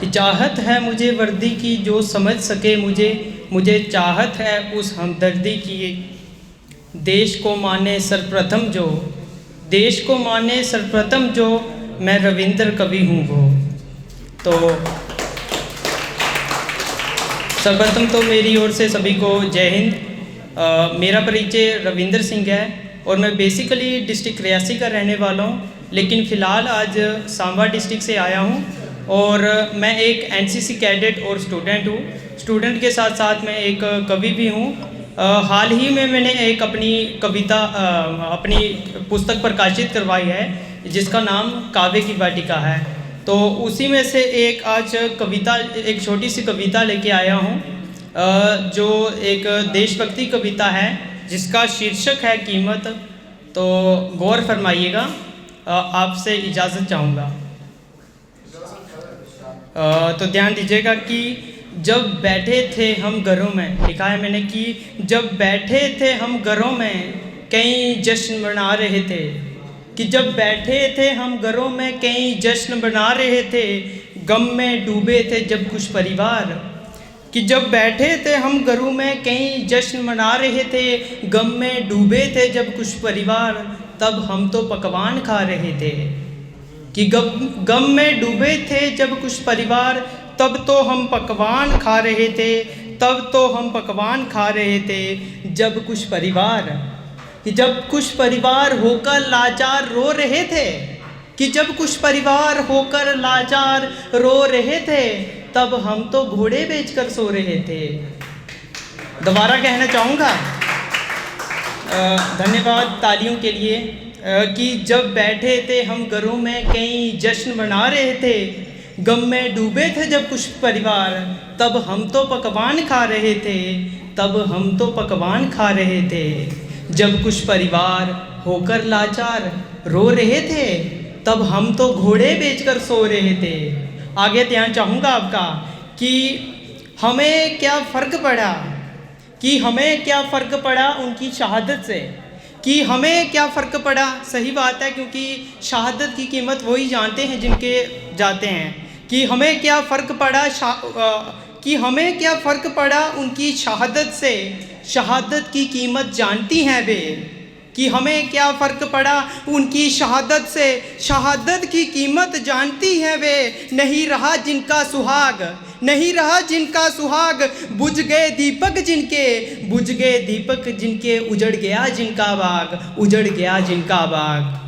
चाहत है मुझे वर्दी की जो समझ सके मुझे चाहत है उस हमदर्दी की। देश को माने सर्वप्रथम जो मैं रविंद्र कवि हूँ वो। तो सर्वप्रथम तो मेरी ओर से सभी को जय हिंद। मेरा परिचय रविंद्र सिंह है और मैं बेसिकली डिस्ट्रिक्ट रियासी का रहने वाला हूँ, लेकिन फ़िलहाल आज सांबा डिस्ट्रिक्ट से आया हूँ और मैं एक एनसीसी कैडेट और स्टूडेंट हूँ। स्टूडेंट के साथ साथ मैं एक कवि भी हूँ। हाल ही में मैंने एक अपनी कविता अपनी पुस्तक प्रकाशित करवाई है जिसका नाम काव्य की वाटिका है। तो उसी में से एक आज कविता, एक छोटी सी कविता लेके आया हूँ जो एक देशभक्ति कविता है जिसका शीर्षक है कीमत। तो गौर फरमाइएगा, आपसे इजाज़त चाहूँगा। तो ध्यान दीजिएगा कि जब बैठे थे हम घरों में, लिखा है मैंने कि जब बैठे थे हम घरों में कई जश्न मना रहे थे, कि जब बैठे थे हम घरों में कई जश्न मना रहे थे, गम में डूबे थे जब कुछ परिवार। कि जब बैठे थे हम घरों में कई जश्न मना रहे थे, गम में डूबे थे जब कुछ परिवार, तब हम तो पकवान खा रहे थे। कि गम में डूबे थे जब कुछ परिवार, तब तो हम पकवान खा रहे थे, तब तो हम पकवान खा रहे थे जब कुछ परिवार। कि जब कुछ परिवार होकर लाचार रो रहे थे, कि जब कुछ परिवार होकर लाचार रो रहे थे, तब हम तो घोड़े बेचकर सो रहे थे। दोबारा कहना चाहूँगा, धन्यवाद तालियों के लिए। कि जब बैठे थे हम घरों में कई जश्न मना रहे थे, गम में डूबे थे जब कुछ परिवार, तब हम तो पकवान खा रहे थे, तब हम तो पकवान खा रहे थे जब कुछ परिवार होकर लाचार रो रहे थे, तब हम तो घोड़े बेचकर सो रहे थे। आगे ध्यान चाहूँगा आपका कि हमें क्या फ़र्क पड़ा, कि हमें क्या फ़र्क पड़ा उनकी शहादत से, कि हमें क्या फ़र्क पड़ा। सही बात है, क्योंकि शहादत की कीमत वही जानते हैं जिनके जाते हैं। कि हमें क्या फ़र्क पड़ा कि हमें क्या फ़र्क पड़ा उनकी शहादत से, शहादत की कीमत जानती हैं वे। कि हमें क्या फ़र्क पड़ा उनकी शहादत से, शहादत की कीमत जानती हैं वे। नहीं रहा जिनका सुहाग, नहीं रहा जिनका सुहाग, बुझ गए दीपक जिनके, बुझ गए दीपक जिनके, उजड़ गया जिनका बाग, उजड़ गया जिनका बाग।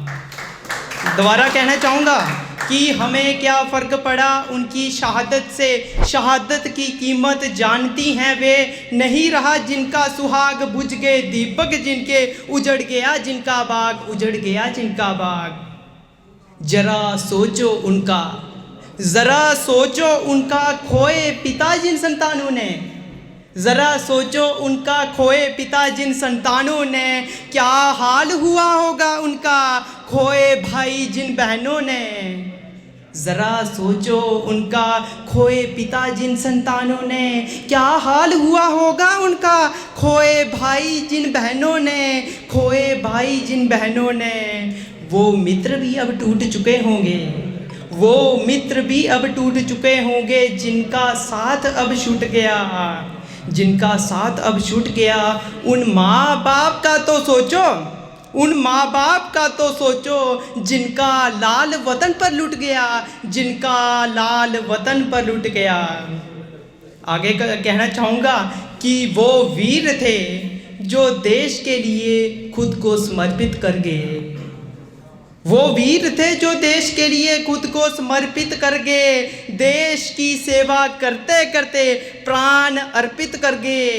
दोबारा कहना चाहूँगा कि हमें क्या फ़र्क पड़ा उनकी शहादत से, शहादत की कीमत जानती हैं वे। नहीं रहा जिनका सुहाग, बुझ गए दीपक जिनके, उजड़ गया जिनका बाग, उजड़ गया जिनका बाग। जरा सोचो उनका, ज़रा सोचो उनका खोए पिता जिन संतानों ने, ज़रा सोचो उनका खोए पिता जिन संतानों ने, क्या हाल हुआ होगा उनका खोए भाई जिन बहनों ने। ज़रा सोचो उनका खोए पिता जिन संतानों ने, क्या हाल हुआ होगा उनका खोए भाई जिन बहनों ने, खोए भाई जिन बहनों ने। वो मित्र भी अब टूट चुके होंगे, वो मित्र भी अब टूट चुके होंगे जिनका साथ अब छूट गया, जिनका साथ अब छूट गया। उन माँ बाप का तो सोचो, उन माँ बाप का तो सोचो जिनका लाल वतन पर लुट गया, जिनका लाल वतन पर लुट गया। आगे कहना चाहूँगा कि वो वीर थे जो देश के लिए खुद को समर्पित कर गए, वो वीर थे जो देश के लिए खुद को समर्पित कर गए, देश की सेवा करते करते प्राण अर्पित कर गए।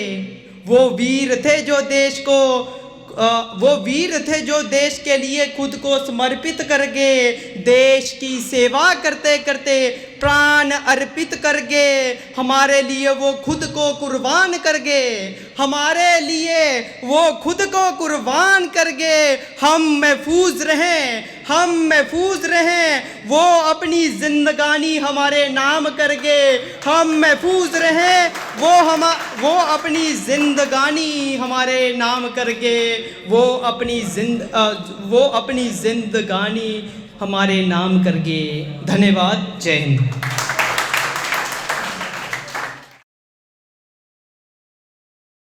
वो वीर थे जो देश को वो वीर थे जो देश के लिए खुद को समर्पित कर गए, देश की सेवा करते करते प्राण अर्पित कर गए। हमारे लिए वो खुद को कुर्बान कर गए, हमारे लिए वो खुद को कुर्बान कर गए। हम महफूज रहें, हम महफूज रहें, वो अपनी जिंदगानी हमारे नाम कर गए। हम महफूज रहें, वो अपनी जिंदगानी हमारे नाम कर गए, वो अपनी जिंदगानी हमारे नाम कर गए। धन्यवाद। जय हिंद।